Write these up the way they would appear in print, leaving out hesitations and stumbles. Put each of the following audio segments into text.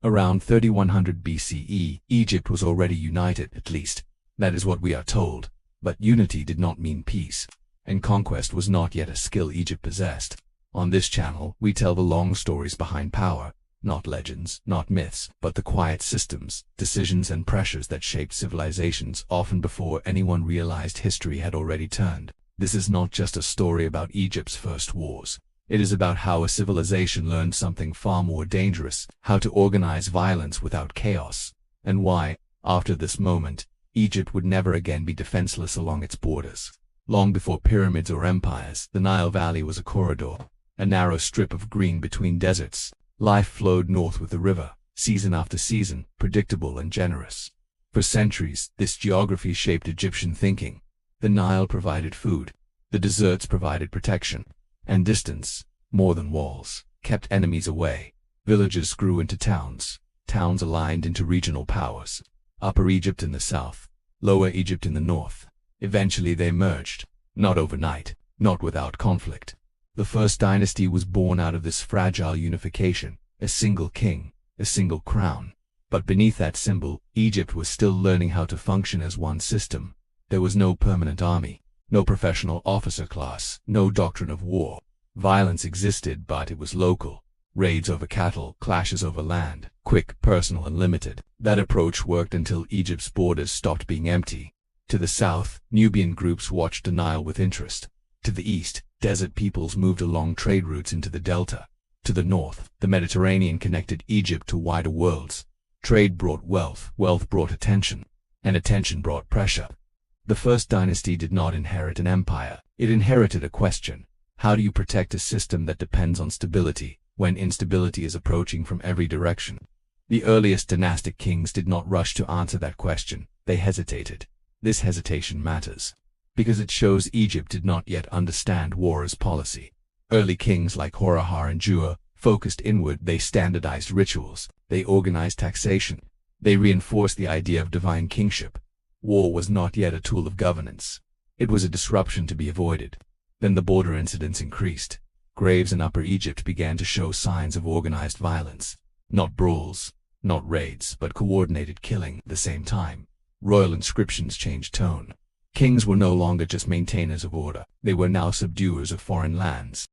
Around 3100 BCE, Egypt was already united, at least. That is what we are told. But unity did not mean peace, and conquest was not yet a skill Egypt possessed. On this channel, we tell the long stories behind power, not legends, not myths, but the quiet systems, decisions and pressures that shaped civilizations often before anyone realized history had already turned. This is not just a story about Egypt's first wars. It is about how a civilization learned something far more dangerous, how to organize violence without chaos, and why, after this moment, Egypt would never again be defenseless along its borders. Long before pyramids or empires, the Nile Valley was a corridor, a narrow strip of green between deserts. Life flowed north with the river, season after season, predictable and generous. For centuries, this geography shaped Egyptian thinking. The Nile provided food, the deserts provided protection, and distance, more than walls, kept enemies away. Villages grew into towns, towns aligned into regional powers. Upper Egypt in the south, Lower Egypt in the north. Eventually they merged, not overnight, not without conflict. The First Dynasty was born out of this fragile unification, a single king, a single crown. But beneath that symbol, Egypt was still learning how to function as one system. There was no permanent army, no professional officer class, no doctrine of war. Violence existed, but it was local. Raids over cattle, clashes over land, quick, personal and limited. That approach worked until Egypt's borders stopped being empty. To the south, Nubian groups watched the Nile with interest. To the east, desert peoples moved along trade routes into the delta. To the north, the Mediterranean connected Egypt to wider worlds. Trade brought wealth, wealth brought attention, and attention brought pressure. The First Dynasty did not inherit an empire. It inherited a question. How do you protect a system that depends on stability, when instability is approaching from every direction? The earliest dynastic kings did not rush to answer that question. They hesitated. This hesitation matters, because it shows Egypt did not yet understand war as policy. Early kings like Hor-Aha and Djer focused inward. They standardized rituals. They organized taxation. They reinforced the idea of divine kingship. War was not yet a tool of governance. It was a disruption to be avoided. Then the border incidents increased. Graves in Upper Egypt began to show signs of organized violence. Not brawls, not raids, but coordinated killing at the same time. Royal inscriptions changed tone. Kings were no longer just maintainers of order. They were now subduers of foreign lands.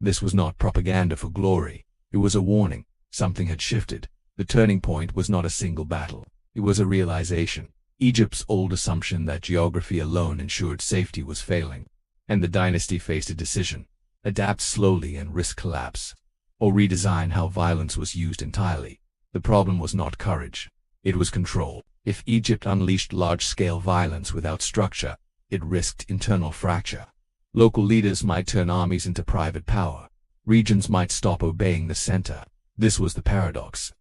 This was not propaganda for glory. It was a warning. Something had shifted. The turning point was not a single battle. It was a realization. Egypt's old assumption that geography alone ensured safety was failing, and the dynasty faced a decision: adapt slowly and risk collapse, or redesign how violence was used entirely. The problem was not courage. It was control. If Egypt unleashed large-scale violence without structure, it risked internal fracture. Local leaders might turn armies into private power. Regions might stop obeying the center. This was the paradox.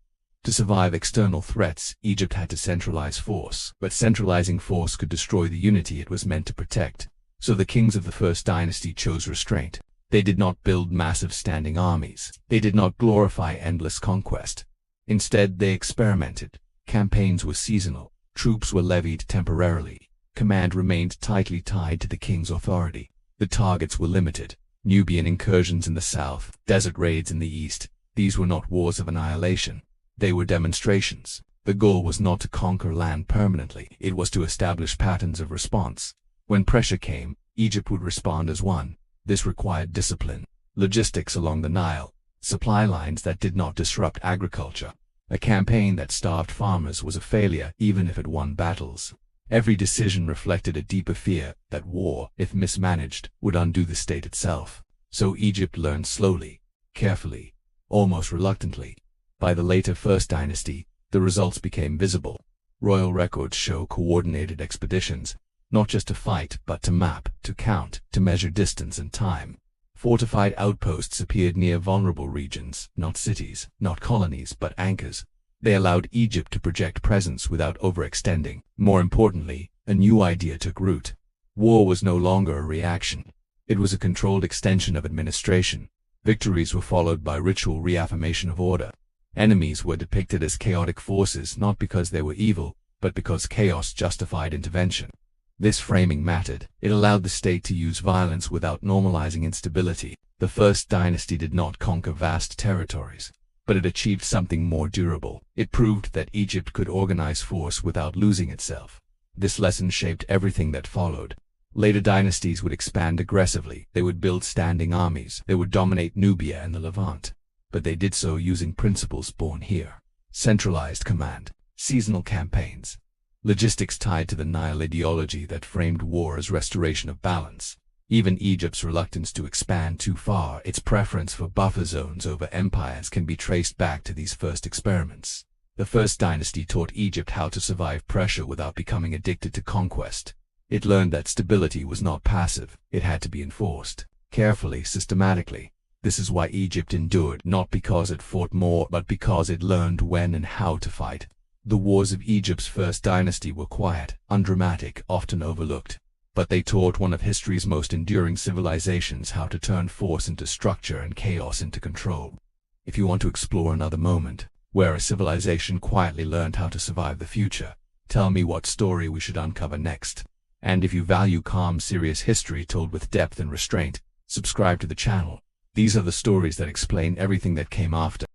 To survive external threats, Egypt had to centralize force, but centralizing force could destroy the unity it was meant to protect. So the kings of the First Dynasty chose restraint. They did not build massive standing armies. They did not glorify endless conquest. Instead, they experimented. Campaigns were seasonal. Troops were levied temporarily. Command remained tightly tied to the king's authority. The targets were limited. Nubian incursions in the south, desert raids in the east. These were not wars of annihilation. They were demonstrations. The goal was not to conquer land permanently. It was to establish patterns of response. When pressure came, Egypt would respond as one. This required discipline, logistics along the Nile, supply lines that did not disrupt agriculture. A campaign that starved farmers was a failure, even if it won battles. Every decision reflected a deeper fear that war, if mismanaged, would undo the state itself. So Egypt learned slowly, carefully, almost reluctantly. By the later First Dynasty, the results became visible. Royal records show coordinated expeditions, not just to fight, but to map, to count, to measure distance and time. Fortified outposts appeared near vulnerable regions, not cities, not colonies, but anchors. They allowed Egypt to project presence without overextending. More importantly, a new idea took root. War was no longer a reaction. It was a controlled extension of administration. Victories were followed by ritual reaffirmation of order. Enemies were depicted as chaotic forces not because they were evil, but because chaos justified intervention. This framing mattered. It allowed the state to use violence without normalizing instability. The First Dynasty did not conquer vast territories. but it achieved something more durable. It proved that Egypt could organize force without losing itself. This lesson shaped everything that followed. Later dynasties would expand aggressively. They would build standing armies. They would dominate Nubia and the Levant. But they did so using principles born here. Centralized command, seasonal campaigns, logistics tied to the Nile ideology that framed war as restoration of balance. Even Egypt's reluctance to expand too far, its preference for buffer zones over empires, can be traced back to these first experiments. The First Dynasty taught Egypt how to survive pressure without becoming addicted to conquest. It learned that stability was not passive, it had to be enforced, carefully, systematically. This is why Egypt endured, not because it fought more, but because it learned when and how to fight. The wars of Egypt's First Dynasty were quiet, undramatic, often overlooked. But they taught one of history's most enduring civilizations how to turn force into structure and chaos into control. If you want to explore another moment, where a civilization quietly learned how to survive the future, tell me what story we should uncover next. And if you value calm, serious history told with depth and restraint, subscribe to the channel. These are the stories that explain everything that came after.